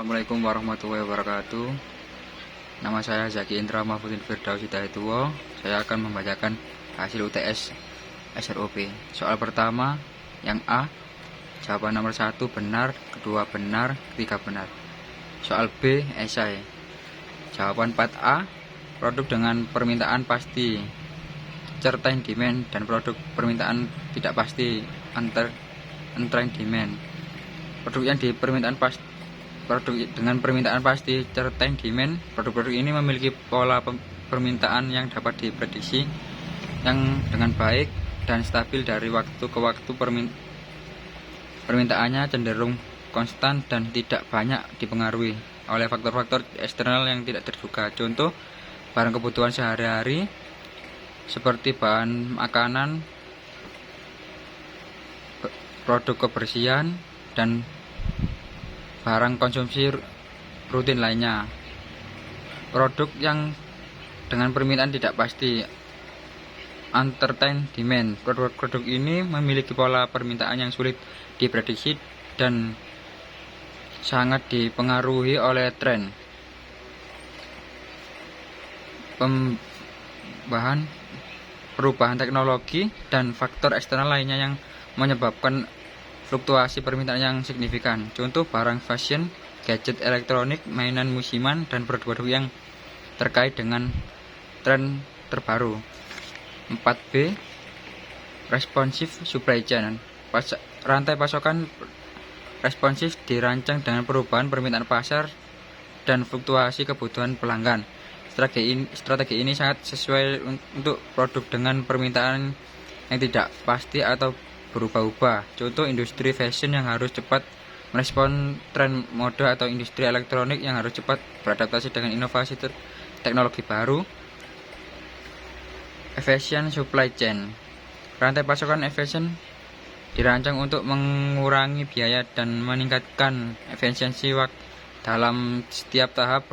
Assalamualaikum warahmatullahi wabarakatuh. Nama saya Zaki Indra Mahfudin Firdaus Hidayatullah. Saya akan membacakan hasil UTS SROP. Soal pertama yang A, jawaban nomor 1 benar, kedua benar, ketiga benar. Soal B, esai. Jawaban 4A, produk dengan permintaan pasti, certain demand, dan produk permintaan tidak pasti, untrained demand. Produk dengan permintaan pasti, certain demand. Produk-produk ini memiliki pola permintaan yang dapat diprediksi yang dengan baik dan stabil dari waktu ke waktu. Permintaannya cenderung konstan dan tidak banyak dipengaruhi oleh faktor-faktor eksternal yang tidak terduga. Contoh, barang kebutuhan sehari-hari seperti bahan makanan, produk kebersihan, dan barang konsumsi rutin lainnya. Produk yang dengan permintaan tidak pasti, uncertain demand. Produk-produk ini memiliki pola permintaan yang sulit diprediksi dan sangat dipengaruhi oleh tren, perubahan teknologi, dan faktor eksternal lainnya yang menyebabkan fluktuasi permintaan yang signifikan. Contoh, barang fashion, gadget elektronik, mainan musiman, dan produk-produk yang terkait dengan tren terbaru. 4B, responsive supply chain. Rantai pasokan responsif dirancang dengan perubahan permintaan pasar dan fluktuasi kebutuhan pelanggan. Strategi ini sangat sesuai untuk produk dengan permintaan yang tidak pasti atau berubah-ubah. Contoh, industri fashion yang harus cepat merespon tren mode, atau industri elektronik yang harus cepat beradaptasi dengan inovasi teknologi baru. Efficient supply chain. Rantai pasokan efisien dirancang untuk mengurangi biaya dan meningkatkan efisiensi dalam setiap tahap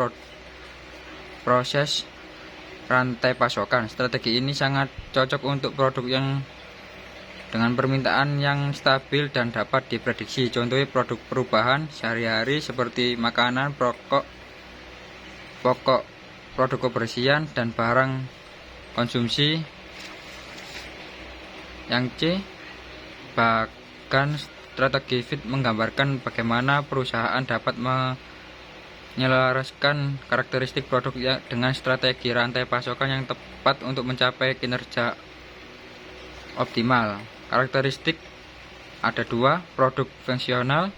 proses rantai pasokan. Strategi ini sangat cocok untuk produk yang dengan permintaan yang stabil dan dapat diprediksi. Contohnya, produk perubahan sehari-hari seperti makanan, pokok, produk kebersihan, dan barang konsumsi. Yang C, bahkan strategi FIT menggambarkan bagaimana perusahaan dapat menyelaraskan karakteristik produk dengan strategi rantai pasokan yang tepat untuk mencapai kinerja optimal. Karakteristik ada 2, produk fungsional,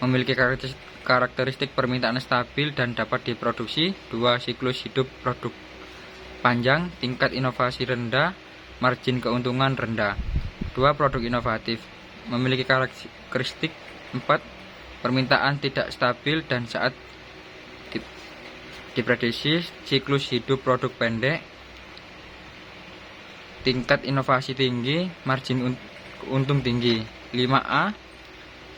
memiliki karakteristik permintaan stabil dan dapat diproduksi. 2, siklus hidup produk panjang, tingkat inovasi rendah, margin keuntungan rendah. 2, produk inovatif, memiliki karakteristik. 4, permintaan tidak stabil dan saat diprediksi. Siklus hidup produk pendek, tingkat inovasi tinggi, margin untung tinggi. 5A,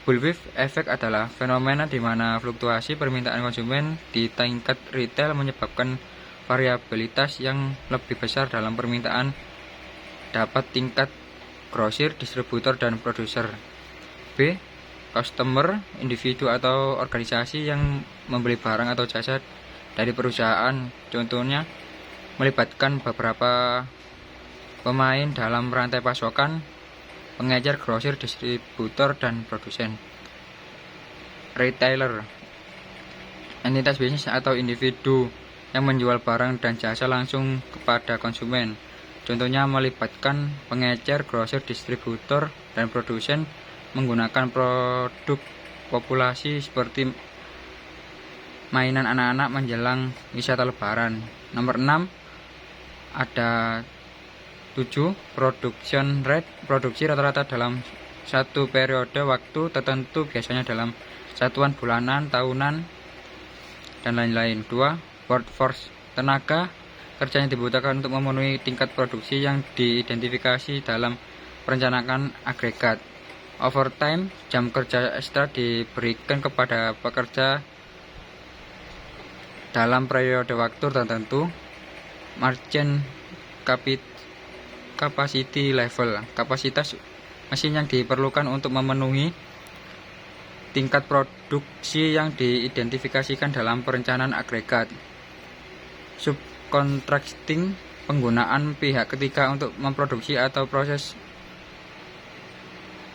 bullwhip effect adalah fenomena di mana fluktuasi permintaan konsumen di tingkat retail menyebabkan variabilitas yang lebih besar dalam permintaan dapat tingkat grosir, distributor, dan produser. B, customer, individu atau organisasi yang membeli barang atau jasa dari perusahaan. Contohnya, melibatkan beberapa pemain dalam rantai pasokan, pengecer, grosir, distributor, dan produsen. Retailer, entitas bisnis atau individu yang menjual barang dan jasa langsung kepada konsumen. Contohnya, melibatkan pengecer, grosir, distributor, dan produsen menggunakan produk populasi seperti mainan anak-anak menjelang wisata lebaran. Nomor 6 ada 7, production rate, produksi rata-rata dalam satu periode waktu tertentu, biasanya dalam satuan bulanan, tahunan, dan lain-lain. 2, workforce, tenaga kerja yang dibutuhkan untuk memenuhi tingkat produksi yang diidentifikasi dalam perencanaan agregat. Overtime, jam kerja ekstra diberikan kepada pekerja dalam periode waktu tertentu. Margin capacity level, kapasitas mesin yang diperlukan untuk memenuhi tingkat produksi yang diidentifikasikan dalam perencanaan agregat. Subcontracting, penggunaan pihak ketiga untuk memproduksi atau proses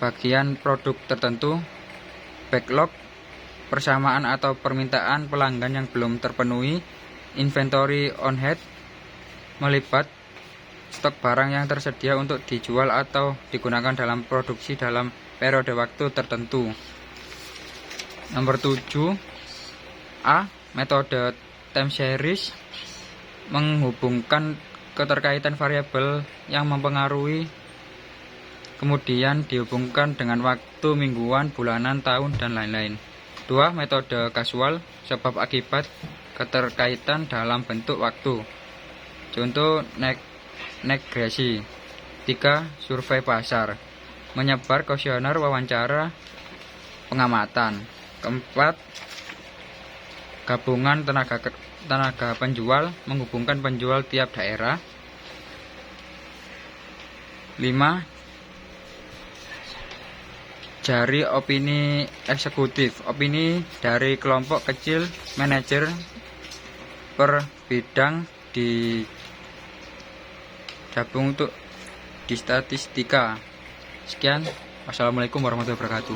bagian produk tertentu. Backlog, persamaan atau permintaan pelanggan yang belum terpenuhi. Inventory on hand, melibat stok barang yang tersedia untuk dijual atau digunakan dalam produksi dalam periode waktu tertentu. Nomor 7 A. Metode time series, menghubungkan keterkaitan variabel yang mempengaruhi, kemudian dihubungkan dengan waktu mingguan, bulanan, tahun, dan lain-lain. 2. Metode kasual, sebab akibat keterkaitan dalam bentuk waktu. Contoh negresi. 3. Survei pasar, menyebar kuesioner wawancara pengamatan. 4. Gabungan tenaga penjual, menghubungkan penjual tiap daerah. 5. Jari opini eksekutif, opini dari kelompok kecil manajer per bidang digabung untuk di statistika. Sekian, wassalamualaikum warahmatullahi wabarakatuh.